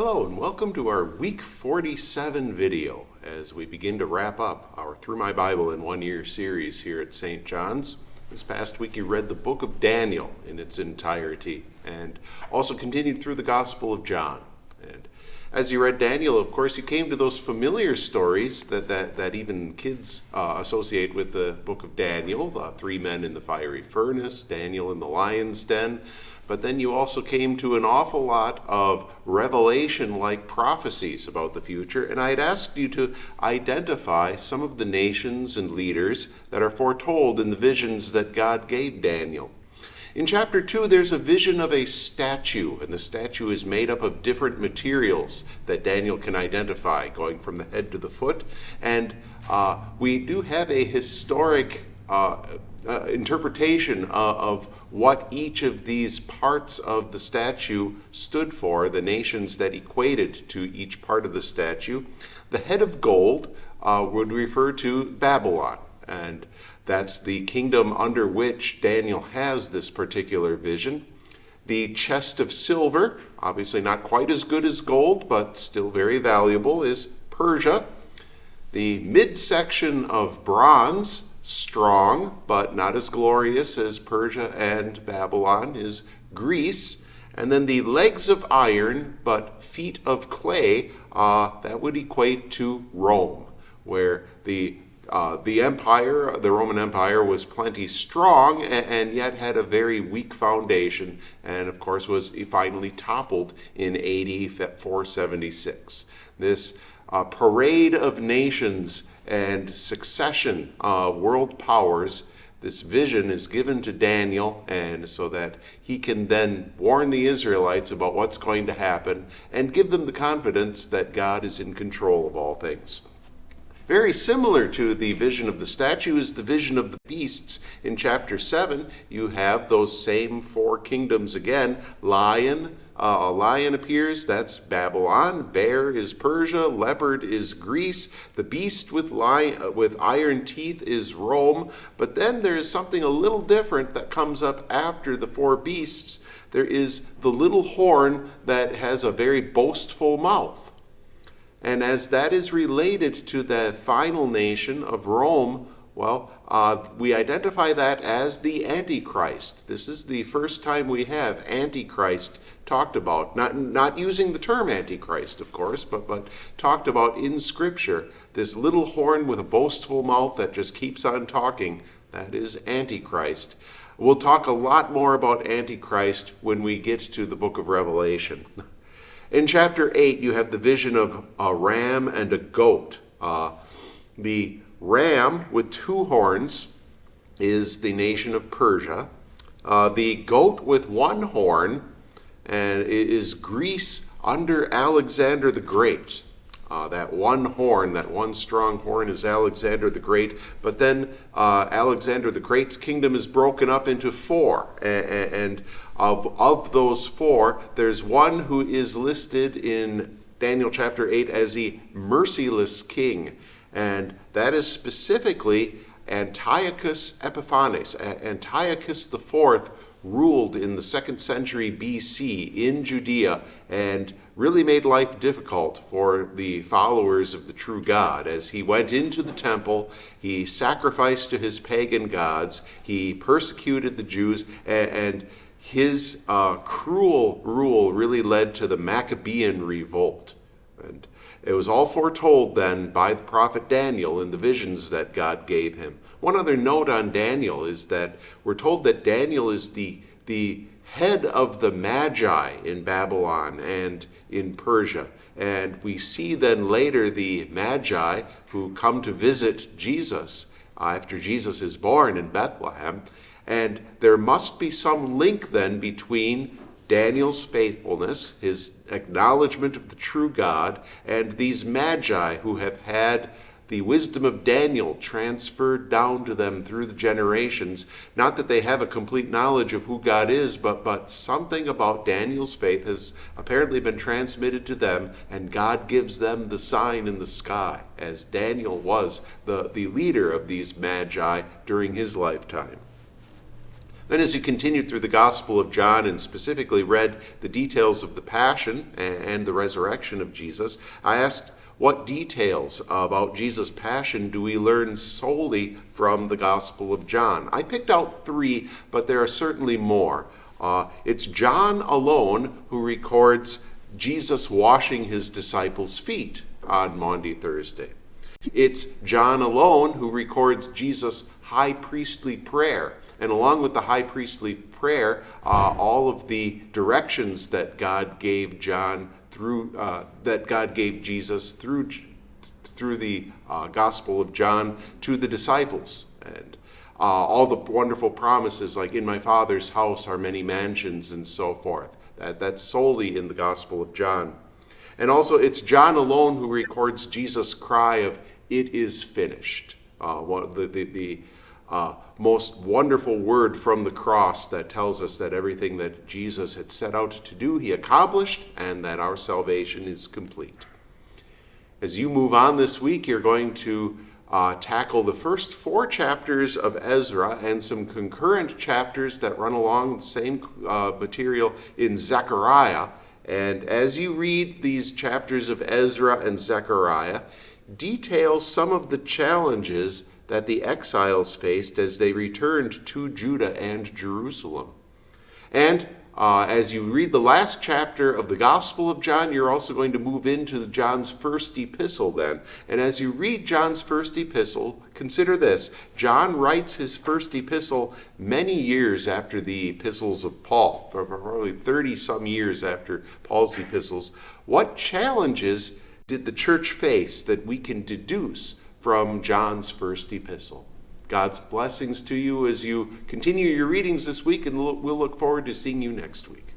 Hello and welcome to our week 47 video as we begin to wrap up our Through My Bible in 1 Year series here at St. John's. This past week you read the book of Daniel in its entirety and also continued through the Gospel of John. And as you read Daniel, of course, you came to those familiar stories that even kids associate with the book of Daniel, the three men in the fiery furnace, Daniel in the lion's den. But then you also came to an awful lot of revelation-like prophecies about the future, and I had asked you to identify some of the nations and leaders that are foretold in the visions that God gave Daniel. In chapter 2, there's a vision of a statue, and the statue is made up of different materials that Daniel can identify, going from the head to the foot. And we do have a historic interpretation of what each of these parts of the statue stood for, the nations that equated to each part of the statue. The head of gold would refer to Babylon, and that's the kingdom under which Daniel has this particular vision. The chest of silver, obviously not quite as good as gold, but still very valuable, is Persia. The midsection of bronze, strong, but not as glorious as Persia and Babylon, is Greece. And then the legs of iron, but feet of clay, that would equate to Rome, where the empire, the Roman Empire, was plenty strong and yet had a very weak foundation, and of course was finally toppled in AD 476. This parade of nations and succession of world powers, this vision is given to Daniel, and so that he can then warn the Israelites about what's going to happen and give them the confidence that God is in control of all things. Very similar to the vision of the statue is the vision of the beasts. In chapter 7, you have those same four kingdoms again. A lion appears, that's Babylon. Bear is Persia. Leopard is Greece. The beast with iron teeth is Rome. But then there is something a little different that comes up after the four beasts. There is the little horn that has a very boastful mouth. And as that is related to the final nation of Rome, we identify that as the Antichrist. This is the first time we have Antichrist talked about, not using the term Antichrist, of course, but talked about in Scripture. This little horn with a boastful mouth that just keeps on talking, that is Antichrist. We'll talk a lot more about Antichrist when we get to the book of Revelation. In chapter 8, you have the vision of a ram and a goat. The ram with two horns is the nation of Persia. The goat with one horn is Greece under Alexander the Great. That one horn, that one strong horn is Alexander the Great, but then Alexander the Great's kingdom is broken up into four, and of those four, there's one who is listed in Daniel chapter 8 as the merciless king, and that is specifically Antiochus Epiphanes. Antiochus IV ruled in the 2nd century BC in Judea and really made life difficult for the followers of the true God. As he went into the temple, he sacrificed to his pagan gods, he persecuted the Jews, and his cruel rule really led to the Maccabean revolt. And it was all foretold then by the prophet Daniel in the visions that God gave him. One other note on Daniel is that we're told that Daniel is the head of the Magi in Babylon and in Persia. And we see then later the Magi who come to visit Jesus after Jesus is born in Bethlehem. And there must be some link then between Daniel's faithfulness, his acknowledgement of the true God, and these Magi who have had the wisdom of Daniel transferred down to them through the generations. Not that they have a complete knowledge of who God is, but something about Daniel's faith has apparently been transmitted to them, and God gives them the sign in the sky, as Daniel was the leader of these Magi during his lifetime. Then as you continued through the Gospel of John and specifically read the details of the Passion and the resurrection of Jesus, I asked, what details about Jesus' Passion do we learn solely from the Gospel of John? I picked out 3, but there are certainly more. It's John alone who records Jesus washing his disciples' feet on Maundy Thursday. It's John alone who records Jesus' high priestly prayer. And along with the high priestly prayer, all of the directions that God gave Jesus through the Gospel of John to the disciples, and all the wonderful promises like "In my Father's house are many mansions" and so forth. That's solely in the Gospel of John. And also, it's John alone who records Jesus' cry of "It is finished." The most wonderful word from the cross that tells us that everything that Jesus had set out to do, he accomplished, and that our salvation is complete. As you move on this week, you're going to tackle the first 4 chapters of Ezra and some concurrent chapters that run along the same material in Zechariah. And as you read these chapters of Ezra and Zechariah, detail some of the challenges that the exiles faced as they returned to Judah and Jerusalem. And as you read the last chapter of the Gospel of John, you're also going to move into John's first epistle then. And as you read John's first epistle, consider this. John writes his first epistle many years after the epistles of Paul, probably 30-some years after Paul's epistles. What challenges did the church face that we can deduce from John's first epistle? God's blessings to you as you continue your readings this week, and we'll look forward to seeing you next week.